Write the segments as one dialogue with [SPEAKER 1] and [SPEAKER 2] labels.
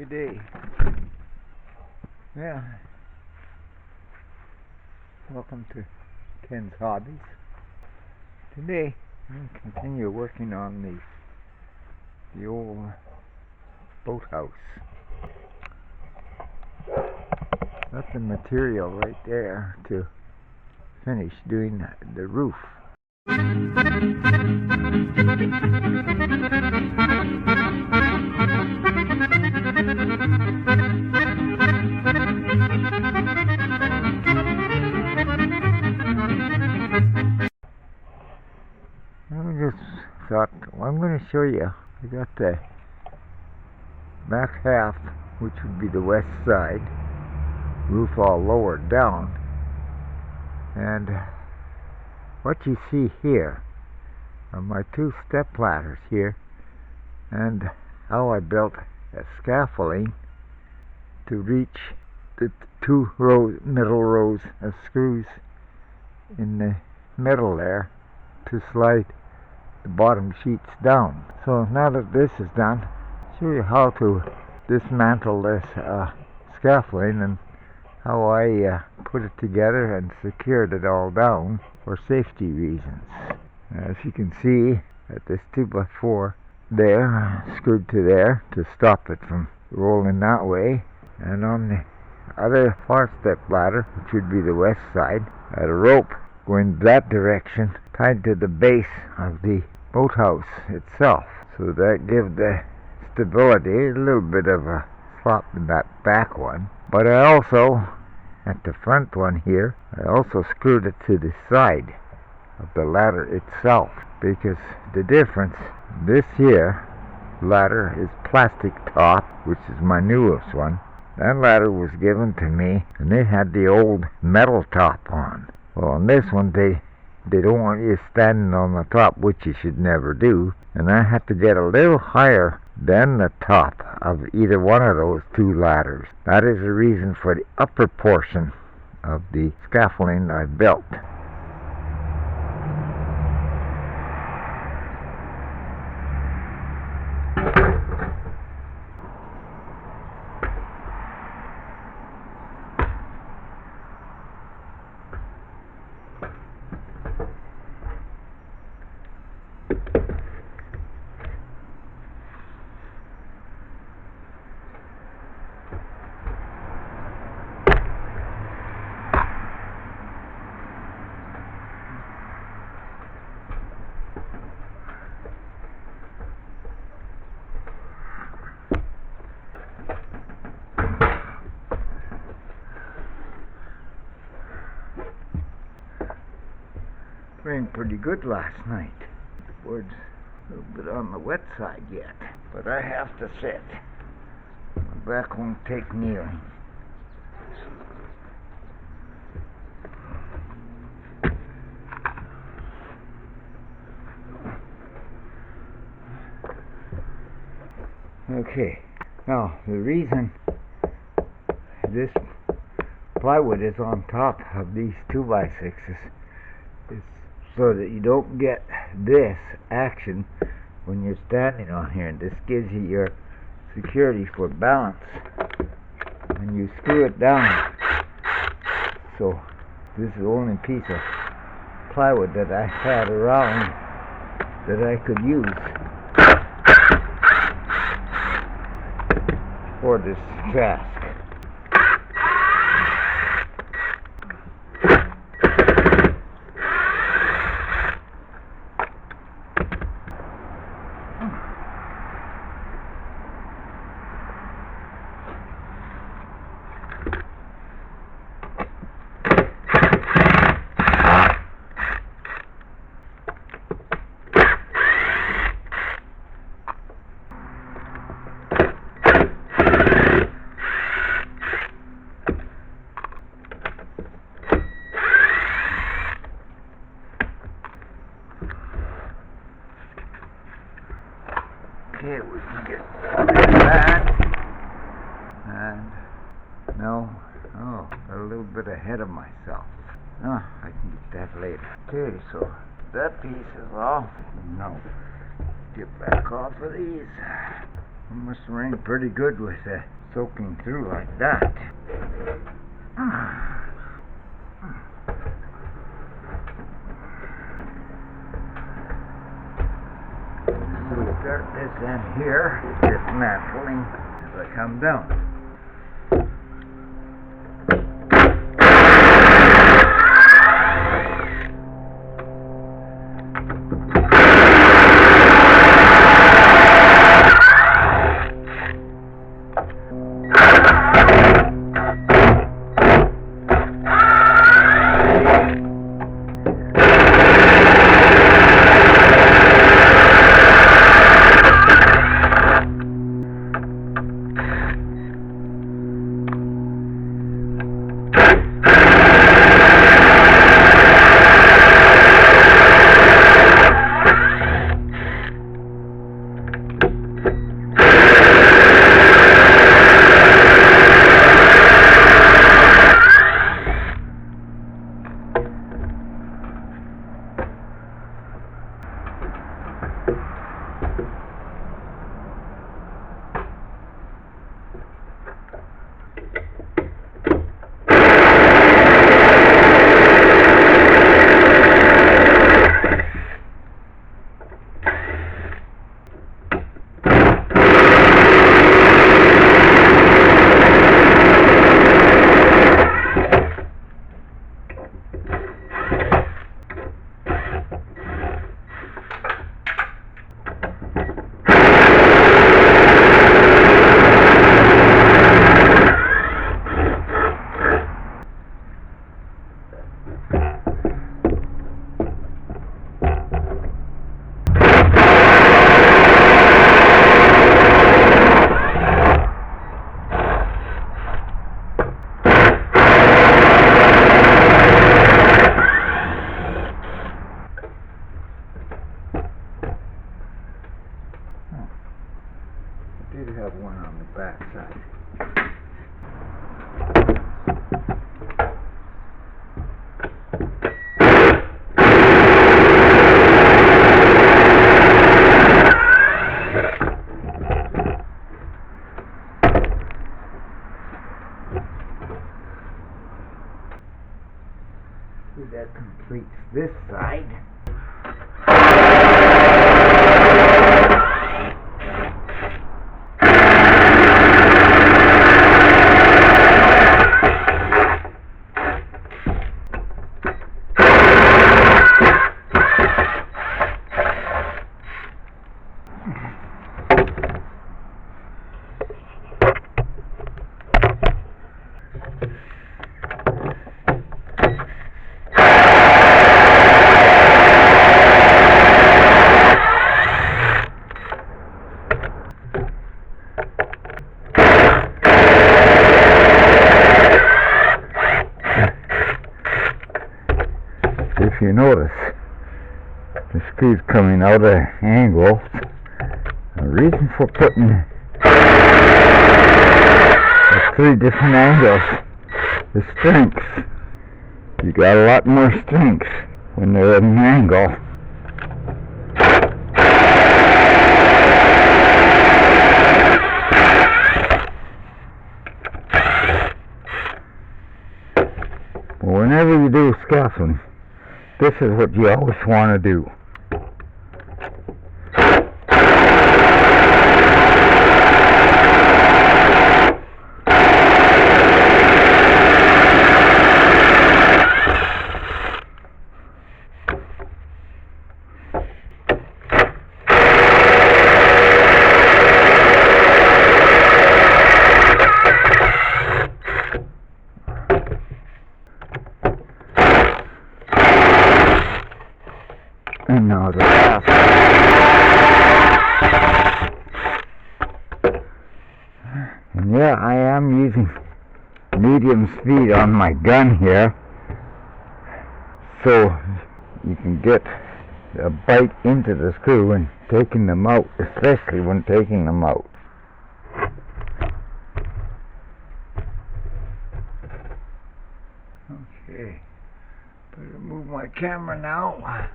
[SPEAKER 1] Good day. Yeah. Welcome to Ken's Hobbies. Today, I'm going to continue working on the old boathouse. Got the material right there to finish doing the roof. I just thought, well, I'm going to show you. I got the back half, which would be the west side, roof all lowered down, and what you see here are my two step ladders here, and how I built a scaffolding to reach the two middle rows of screws in the middle there to slide the bottom sheets down. So now that this is done, I'll show you how to dismantle this scaffolding and how I put it together and secured it all down for safety reasons. As you can see, at this 2x4 there, screwed to there to stop it from rolling that way, and on the other far step ladder, which would be the west side, I had a rope going that direction tied to the base of the boathouse itself, so that gives the stability a little bit of a slop in that back one. But I also, at the front one here, I also screwed it to the side of the ladder itself, because the difference, this here ladder is plastic top, which is my newest one. That ladder was given to me and it had the old metal top on. Well, on this one they don't want you standing on the top, which you should never do, and I had to get a little higher than the top of either one of those two ladders. That is the reason for the upper portion of the scaffolding I built. Rained pretty good last night. The wood's a little bit on the wet side yet, but I have to sit. My back won't take kneeling. Okay, now the reason this plywood is on top of these 2x6s is so that you don't get this action when you're standing on here, and this gives you your security for balance when you screw it down. So this is the only piece of plywood that I had around that I could use for this task. Okay, we can get that, and no, got a little bit ahead of myself. I can get that later. Okay, so that piece is off. Now, get back off of these. It must rain pretty good with soaking through like that. So we start this end here, dismantling as I come down. I did have one on the back side. See, that completes this side. If you notice, the screws coming out at angles. The reason for putting the 3 different angles is strength. You got a lot more strength when they're at an angle. But whenever you do scaffolding, this is what you always want to do. And now the last. And yeah, I am using medium speed on my gun here, so you can get a bite into the screw and taking them out, especially when taking them out. Okay, better move my camera now.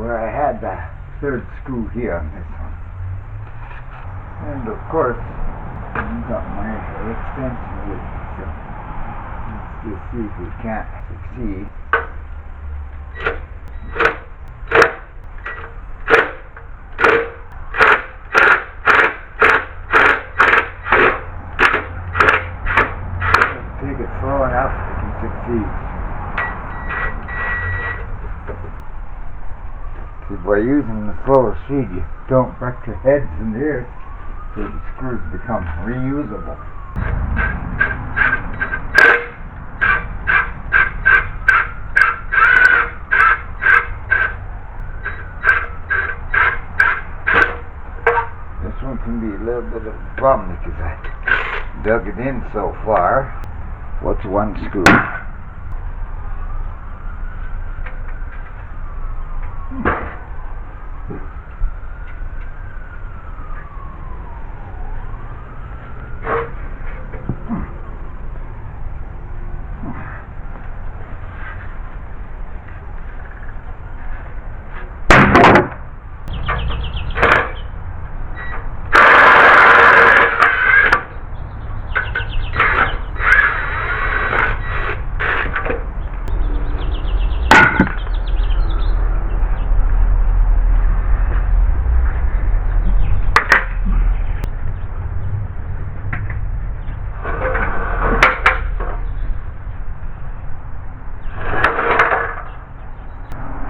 [SPEAKER 1] where I had the third screw here on this one. And of course, I've got my extension with it, so let's just see if we can't succeed. Let's take it slow enough we can succeed. See, by using the slower speed, you don't wreck your heads and ears, so the screws become reusable. This one can be a little bit of a problem because I dug it in so far. What's one screw?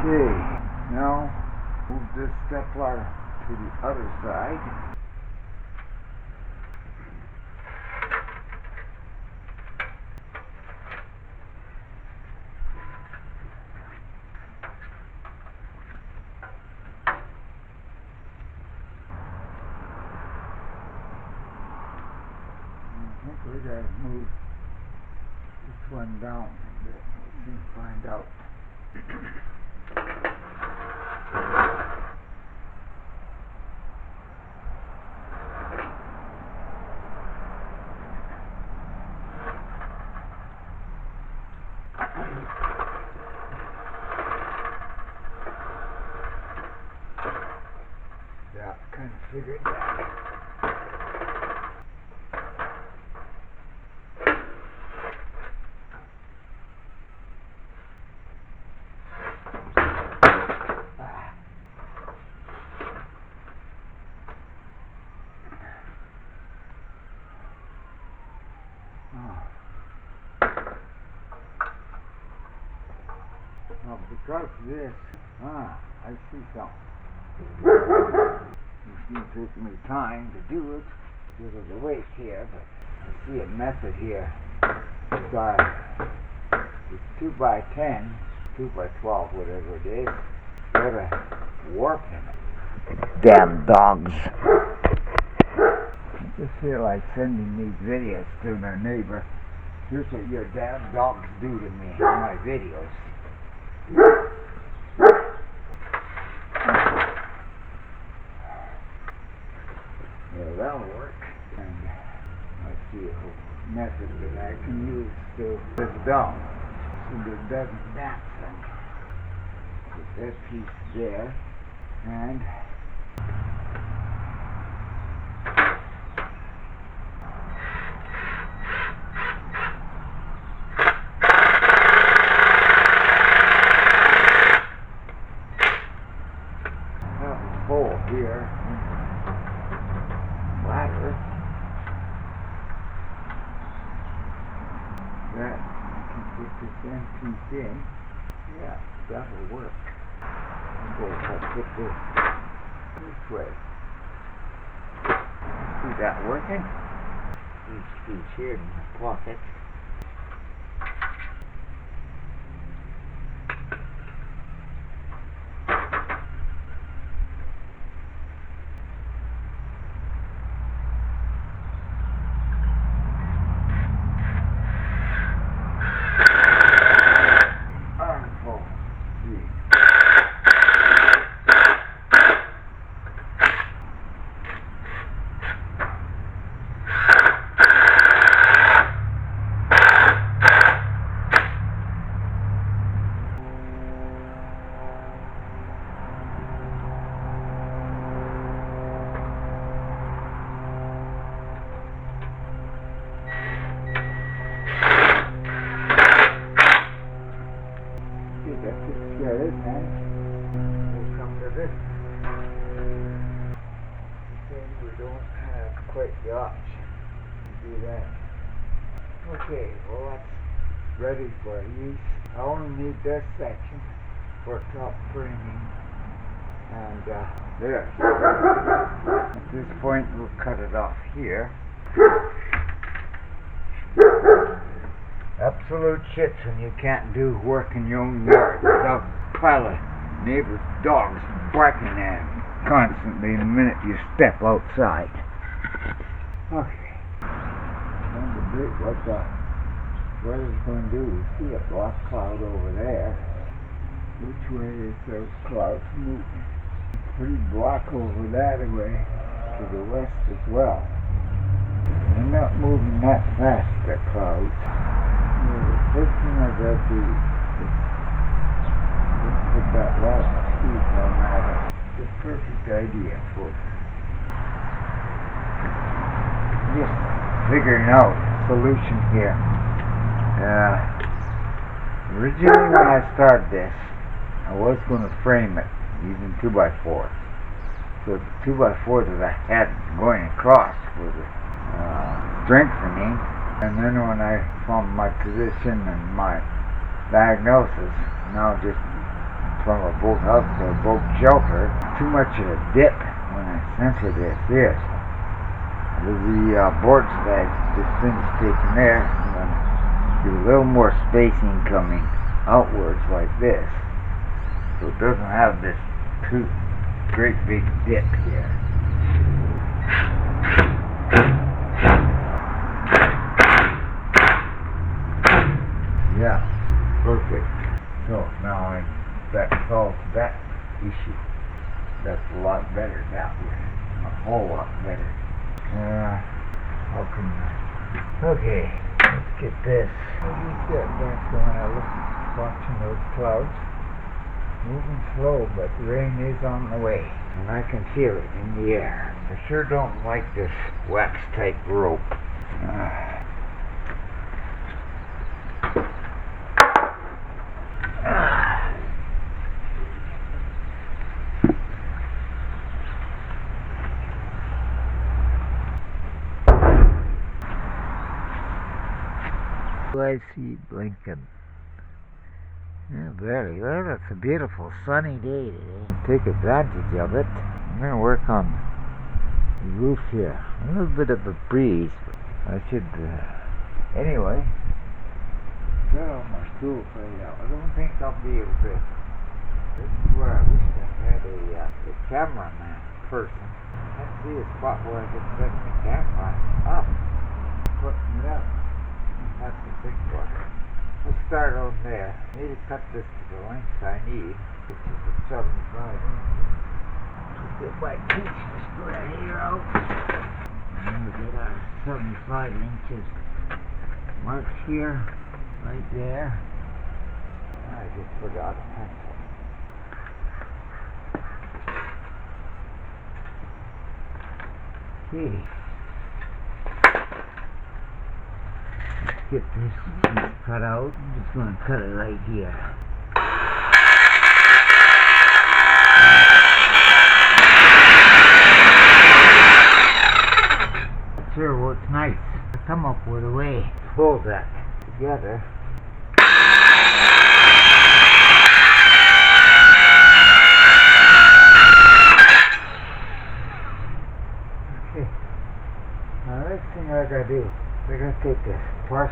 [SPEAKER 1] Okay, now move this stepladder to the other side. I think we gotta move this one down a bit. We can find out. Yeah, kind of figured that. Well, because of this, I see something. It's going to take me time to do it because of the weight here, but I see a method here. It's 2x10, 2x12, whatever it is. Got a warp in it. Damn dogs. I just feel like sending these videos to my neighbor. Here's what your damn dogs do to me in my videos. Yeah, that'll work. And I see a method that I can use to lift down so it doesn't dance. Put that piece there and hole here, ladder, that I can put this end piece in. Yeah, that'll work. I'll go if I put this way. See that working? These screws here in my pocket. That's quite the option to do that. Okay, well that's ready for use. I only need this section for top framing, and there. At this point we'll cut it off here. Absolute shits when you can't do work in your own yard without a pile of neighbors' dogs barking at you constantly the minute you step outside. Okay. What the weather's going to do? We see a black cloud over there. Which way is those clouds moving? Pretty black over that way to the west as well. They're not moving that fast, the clouds. The first thing I got to do is put that last piece on that. It's a perfect idea for just figuring out a solution here. Originally when I started this, I was going to frame it using 2x4s. So the 2x4 that I had going across was strengthening, and then when I found my position and my diagnosis, now just from a boathouse to a boat shelter, too much of a dip when I center this is. The board stacks, this thing's taken there, and then do a little more spacing coming outwards like this, so it doesn't have this too great big dip here. Yeah, perfect. So now that solves that issue. That's a lot better that way. A whole lot better. Okay, let's get this. Maybe get back to when I was watching those clouds. Moving slow, but the rain is on the way. And I can feel it in the air. I sure don't like this wax type rope. I see blinking. Yeah, very well. It's a beautiful sunny day today. Take advantage of it. I'm going to work on the roof here. A little bit of a breeze. I should, anyway, get on my stool right out. I don't think I'll be able to. This is where I wish I had a cameraman person. I see a spot where I could set the camera up, putting it up. That's the big one. We'll start on there. I need to cut this to the length I need, which is a 75 inches. We'll get my teeth spread here out. And we'll get our 75 inches marks here, right there. I just forgot a pencil. Okay. Get this piece cut out. I'm just going to cut it right here. It sure works nice. I come up with a way to hold that together. Okay. Now the next thing I gotta do, I gotta take this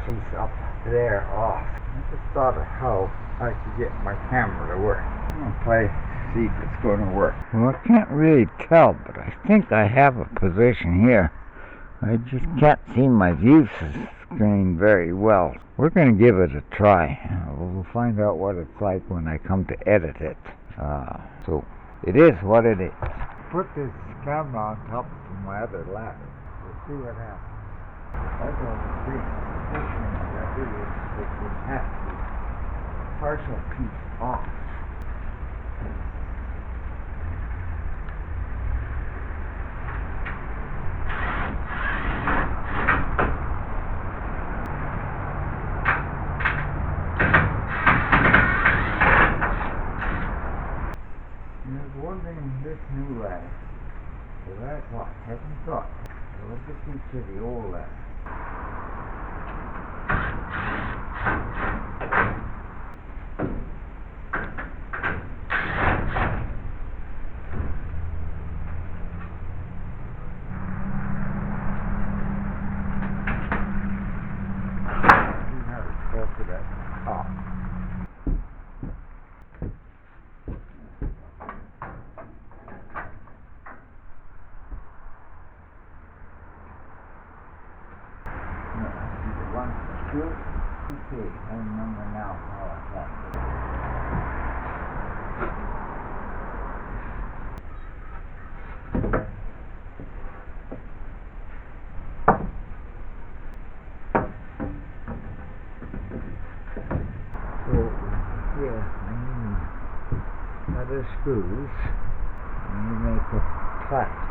[SPEAKER 1] piece up there off. I just thought of how I could get my camera to work. I'm gonna play, see if it's going to work. Well, I can't really tell, but I think I have a position here. I just can't see my view screen very well. We're gonna give it a try. We'll find out what it's like when I come to edit it. So it is what it is. Put this camera on top of my other ladder. We'll see what happens. I don't think the first thing I gotta do is take this half partial piece off. And there's one thing in this new ladder that I haven't thought. Look at each of the old letters. You have to go to that top. Okay, I remember now how I got it. So, yeah, I need other screws, and you make a platform.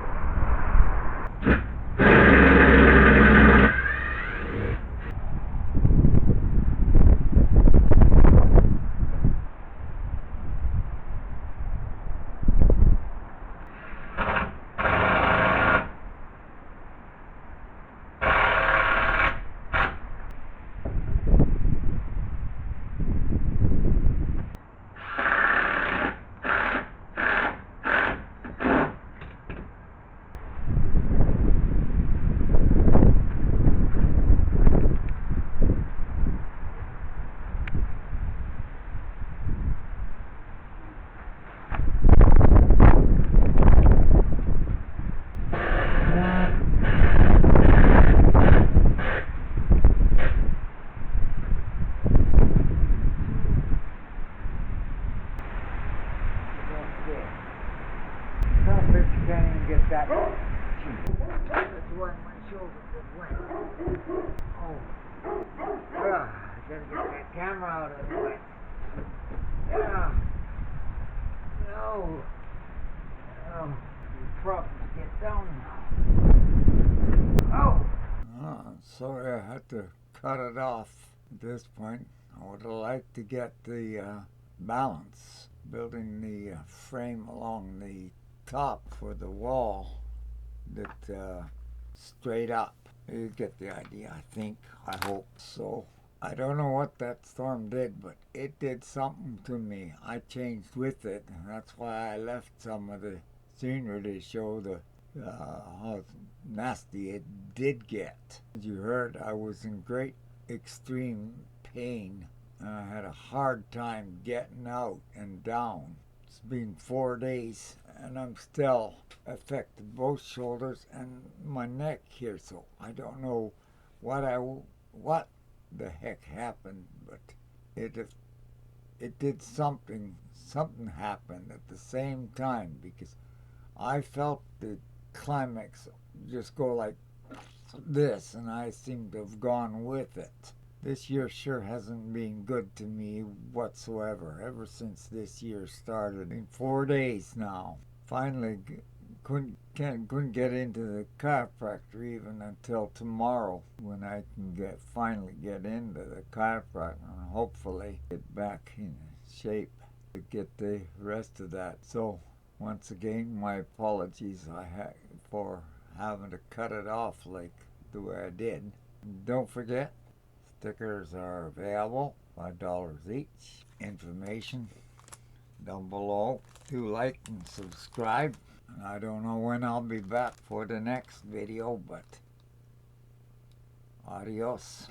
[SPEAKER 1] Get that cheap. That's why my shoulder was wet. Oh. I gotta get that camera out of the way. No. You probably get down now. Oh, sorry I had to cut it off at this point. I would have liked to get the balance, building the frame along the top for the wall that straight up. You get the idea, I think. I hope so. I don't know what that storm did, but it did something to me. I changed with it, and that's why I left some of the scenery to show the how nasty it did get. As you heard, I was in great extreme pain. I had a hard time getting out and down. It's been 4 days, and I'm still affected, both shoulders and my neck here, so I don't know what the heck happened, but it did something happened at the same time, because I felt the climax just go like this, and I seem to have gone with it. This year sure hasn't been good to me whatsoever, ever since this year started. In 4 days now. Finally couldn't get into the chiropractor even until tomorrow, when I can finally get into the chiropractor and hopefully get back in shape to get the rest of that. So once again, my apologies for having to cut it off like the way I did. Don't forget, stickers are available, $5 each. Information down below. Do like and subscribe. I don't know when I'll be back for the next video, but adios.